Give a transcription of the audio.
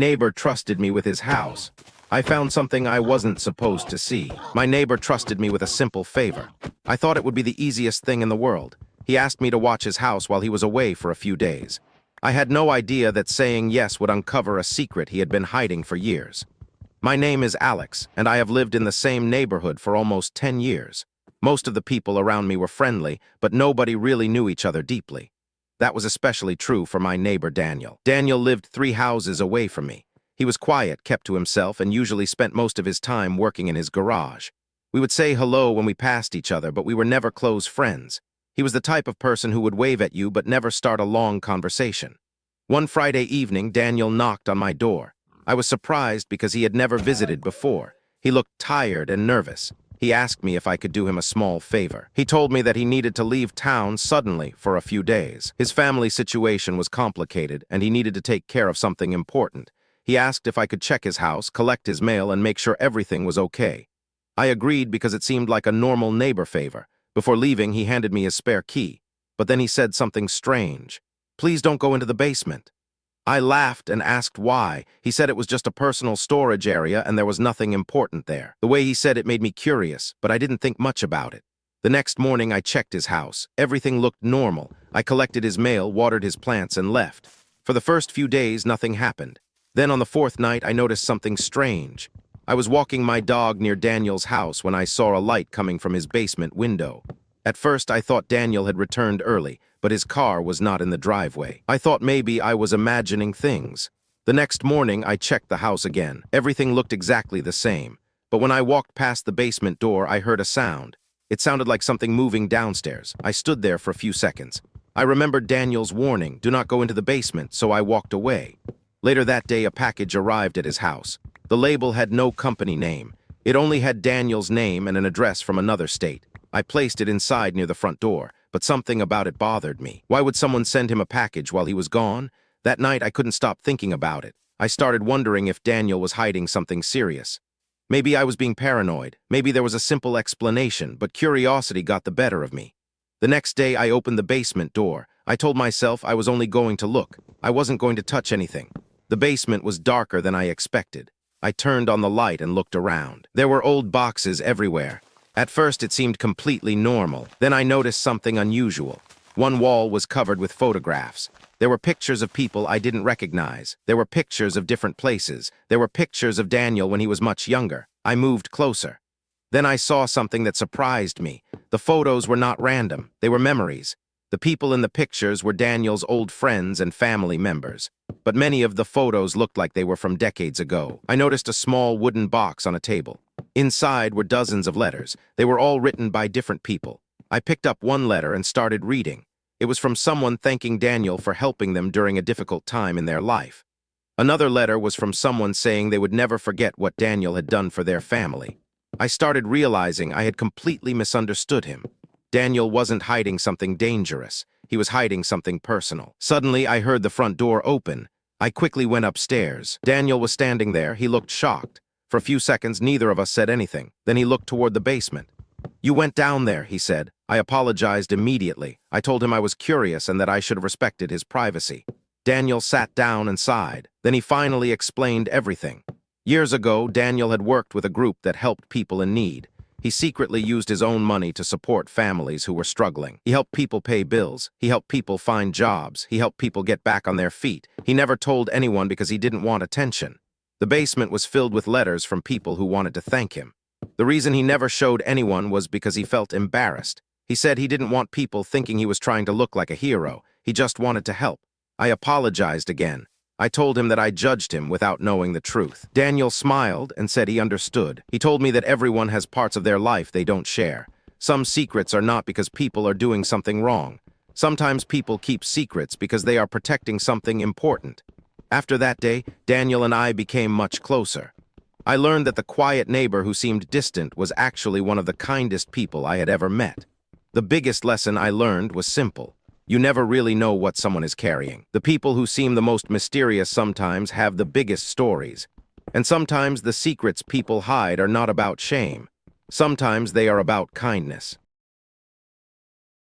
Neighbor trusted me with his house. I found something I wasn't supposed to see. My neighbor trusted me with a simple favor. I thought it would be the easiest thing in the world. He asked me to watch his house while he was away for a few days. I had no idea that saying yes would uncover a secret he had been hiding for years. My name is Alex, and I have lived in the same neighborhood for almost 10 years. Most of the people around me were friendly, but nobody really knew each other deeply. That was especially true for my neighbor Daniel. Daniel lived 3 houses away from me. He was quiet, kept to himself, and usually spent most of his time working in his garage. We would say hello when we passed each other, but we were never close friends. He was the type of person who would wave at you but never start a long conversation. One Friday evening, Daniel knocked on my door. I was surprised because he had never visited before. He looked tired and nervous. He asked me if I could do him a small favor. He told me that he needed to leave town suddenly for a few days. His family situation was complicated, and he needed to take care of something important. He asked if I could check his house, collect his mail, and make sure everything was okay. I agreed because it seemed like a normal neighbor favor. Before leaving, he handed me his spare key. But then he said something strange. "Please don't go into the basement." I laughed and asked why. He said it was just a personal storage area and there was nothing important there. The way he said it made me curious, but I didn't think much about it. The next morning, I checked his house. Everything looked normal. I collected his mail, watered his plants, and left. For the first few days, nothing happened. Then on the 4th night, I noticed something strange. I was walking my dog near Daniel's house when I saw a light coming from his basement window. At first, I thought Daniel had returned early, but his car was not in the driveway. I thought maybe I was imagining things. The next morning, I checked the house again. Everything looked exactly the same. But when I walked past the basement door, I heard a sound. It sounded like something moving downstairs. I stood there for a few seconds. I remembered Daniel's warning, "Do not go into the basement," so I walked away. Later that day, a package arrived at his house. The label had no company name. It only had Daniel's name and an address from another state. I placed it inside near the front door, but something about it bothered me. Why would someone send him a package while he was gone? That night, I couldn't stop thinking about it. I started wondering if Daniel was hiding something serious. Maybe I was being paranoid. Maybe there was a simple explanation, but curiosity got the better of me. The next day, I opened the basement door. I told myself I was only going to look. I wasn't going to touch anything. The basement was darker than I expected. I turned on the light and looked around. There were old boxes everywhere. At first, it seemed completely normal. Then I noticed something unusual. One wall was covered with photographs. There were pictures of people I didn't recognize. There were pictures of different places. There were pictures of Daniel when he was much younger. I moved closer. Then I saw something that surprised me. The photos were not random. They were memories. The people in the pictures were Daniel's old friends and family members. But many of the photos looked like they were from decades ago. I noticed a small wooden box on a table. Inside were dozens of letters. They were all written by different people. I picked up one letter and started reading. It was from someone thanking Daniel for helping them during a difficult time in their life. Another letter was from someone saying they would never forget what Daniel had done for their family. I started realizing I had completely misunderstood him. Daniel wasn't hiding something dangerous. He was hiding something personal. Suddenly, I heard the front door open. I quickly went upstairs. Daniel was standing there. He looked shocked. For a few seconds, neither of us said anything. Then he looked toward the basement. "You went down there," he said. I apologized immediately. I told him I was curious and that I should have respected his privacy. Daniel sat down and sighed. Then he finally explained everything. Years ago, Daniel had worked with a group that helped people in need. He secretly used his own money to support families who were struggling. He helped people pay bills. He helped people find jobs. He helped people get back on their feet. He never told anyone because he didn't want attention. The basement was filled with letters from people who wanted to thank him. The reason he never showed anyone was because he felt embarrassed. He said he didn't want people thinking he was trying to look like a hero. He just wanted to help. I apologized again. I told him that I judged him without knowing the truth. Daniel smiled and said he understood. He told me that everyone has parts of their life they don't share. Some secrets are not because people are doing something wrong. Sometimes people keep secrets because they are protecting something important. After that day, Daniel and I became much closer. I learned that the quiet neighbor who seemed distant was actually one of the kindest people I had ever met. The biggest lesson I learned was simple. You never really know what someone is carrying. The people who seem the most mysterious sometimes have the biggest stories. And sometimes the secrets people hide are not about shame. Sometimes they are about kindness.